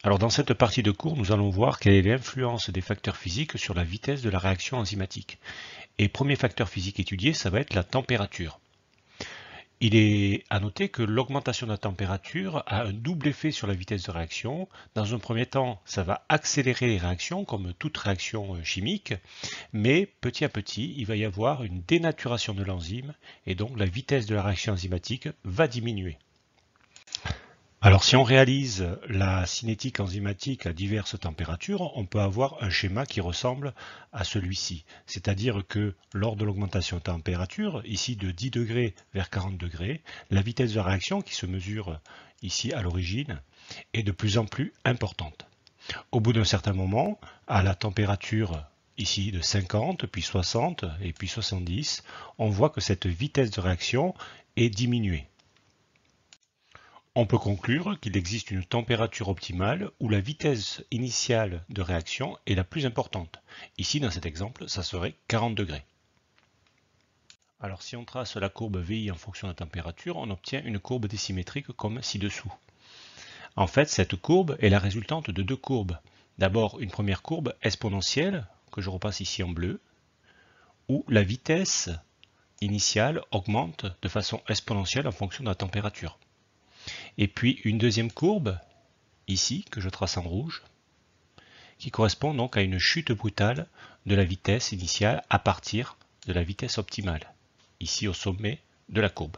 Alors dans cette partie de cours, nous allons voir quelle est l'influence des facteurs physiques sur la vitesse de la réaction enzymatique. Et premier facteur physique étudié, ça va être la température. Il est à noter que l'augmentation de la température a un double effet sur la vitesse de réaction. Dans un premier temps, ça va accélérer les réactions, comme toute réaction chimique, mais petit à petit, il va y avoir une dénaturation de l'enzyme, et donc la vitesse de la réaction enzymatique va diminuer. Alors si on réalise la cinétique enzymatique à diverses températures, on peut avoir un schéma qui ressemble à celui-ci. C'est-à-dire que lors de l'augmentation de température, ici de 10 degrés vers 40 degrés, la vitesse de réaction qui se mesure ici à l'origine est de plus en plus importante. Au bout d'un certain moment, à la température ici de 50, puis 60 et puis 70, on voit que cette vitesse de réaction est diminuée. On peut conclure qu'il existe une température optimale où la vitesse initiale de réaction est la plus importante. Ici, dans cet exemple, ça serait 40 degrés. Alors si on trace la courbe VI en fonction de la température, on obtient une courbe désymétrique comme ci-dessous. En fait, cette courbe est la résultante de deux courbes. D'abord, une première courbe exponentielle, que je repasse ici en bleu, où la vitesse initiale augmente de façon exponentielle en fonction de la température. Et puis une deuxième courbe, ici, que je trace en rouge, qui correspond donc à une chute brutale de la vitesse initiale à partir de la vitesse optimale, ici au sommet de la courbe.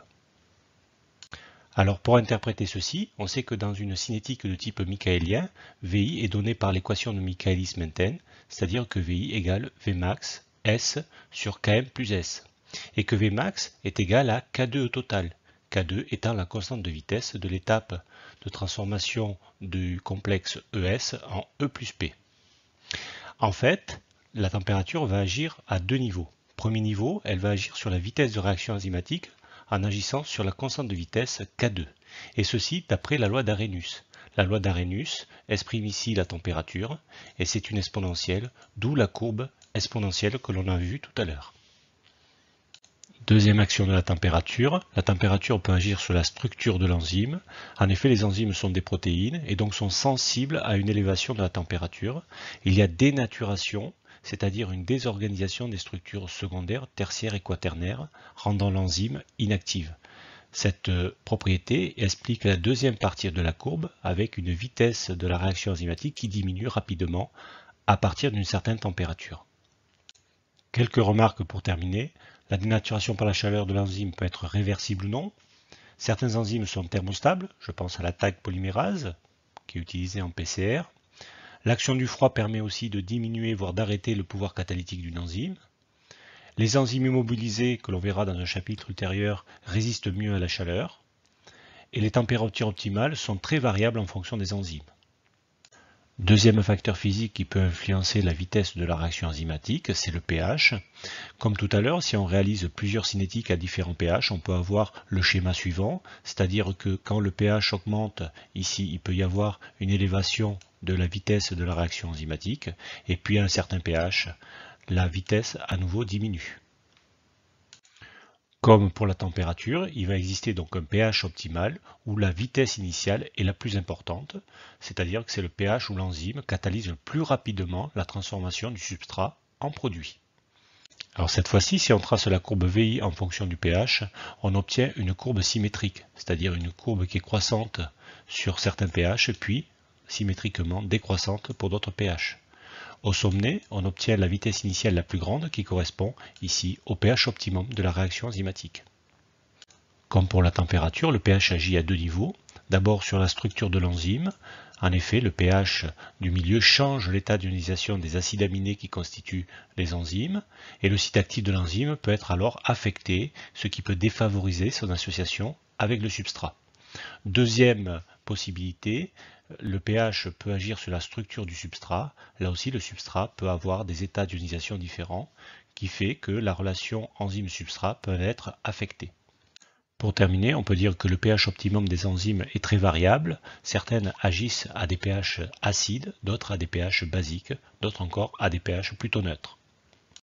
Alors pour interpréter ceci, on sait que dans une cinétique de type michaélien, VI est donné par l'équation de Michaelis-Menten, c'est-à-dire que VI égale Vmax S sur Km plus S, et que Vmax est égal à K2 au total, K2 étant la constante de vitesse de l'étape de transformation du complexe ES en E plus P. En fait, la température va agir à deux niveaux. Premier niveau, elle va agir sur la vitesse de réaction enzymatique en agissant sur la constante de vitesse K2, et ceci d'après la loi d'Arrhenius. La loi d'Arrhenius exprime ici la température, et c'est une exponentielle, d'où la courbe exponentielle que l'on a vue tout à l'heure. Deuxième action de la température peut agir sur la structure de l'enzyme. En effet, les enzymes sont des protéines et donc sont sensibles à une élévation de la température. Il y a dénaturation, c'est-à-dire une désorganisation des structures secondaires, tertiaires et quaternaires, rendant l'enzyme inactive. Cette propriété explique la deuxième partie de la courbe avec une vitesse de la réaction enzymatique qui diminue rapidement à partir d'une certaine température. Quelques remarques pour terminer. La dénaturation par la chaleur de l'enzyme peut être réversible ou non. Certaines enzymes sont thermostables, je pense à la Taq polymérase, qui est utilisée en PCR. L'action du froid permet aussi de diminuer, voire d'arrêter le pouvoir catalytique d'une enzyme. Les enzymes immobilisées, que l'on verra dans un chapitre ultérieur, résistent mieux à la chaleur. Et les températures optimales sont très variables en fonction des enzymes. Deuxième facteur physique qui peut influencer la vitesse de la réaction enzymatique, c'est le pH. Comme tout à l'heure, si on réalise plusieurs cinétiques à différents pH, on peut avoir le schéma suivant, c'est-à-dire que quand le pH augmente, ici il peut y avoir une élévation de la vitesse de la réaction enzymatique, et puis à un certain pH, la vitesse à nouveau diminue. Comme pour la température, il va exister donc un pH optimal où la vitesse initiale est la plus importante, c'est-à-dire que c'est le pH où l'enzyme catalyse le plus rapidement la transformation du substrat en produit. Alors cette fois-ci, si on trace la courbe VI en fonction du pH, on obtient une courbe symétrique, c'est-à-dire une courbe qui est croissante sur certains pH, puis symétriquement décroissante pour d'autres pH. Au sommet, on obtient la vitesse initiale la plus grande qui correspond ici au pH optimum de la réaction enzymatique. Comme pour la température, le pH agit à deux niveaux. D'abord sur la structure de l'enzyme. En effet, le pH du milieu change l'état d'ionisation des acides aminés qui constituent les enzymes, et le site actif de l'enzyme peut être alors affecté, ce qui peut défavoriser son association avec le substrat. Deuxième possibilité, le pH peut agir sur la structure du substrat. Là aussi, le substrat peut avoir des états d'ionisation différents, qui fait que la relation enzyme-substrat peut être affectée. Pour terminer, on peut dire que le pH optimum des enzymes est très variable. Certaines agissent à des pH acides, d'autres à des pH basiques, d'autres encore à des pH plutôt neutres.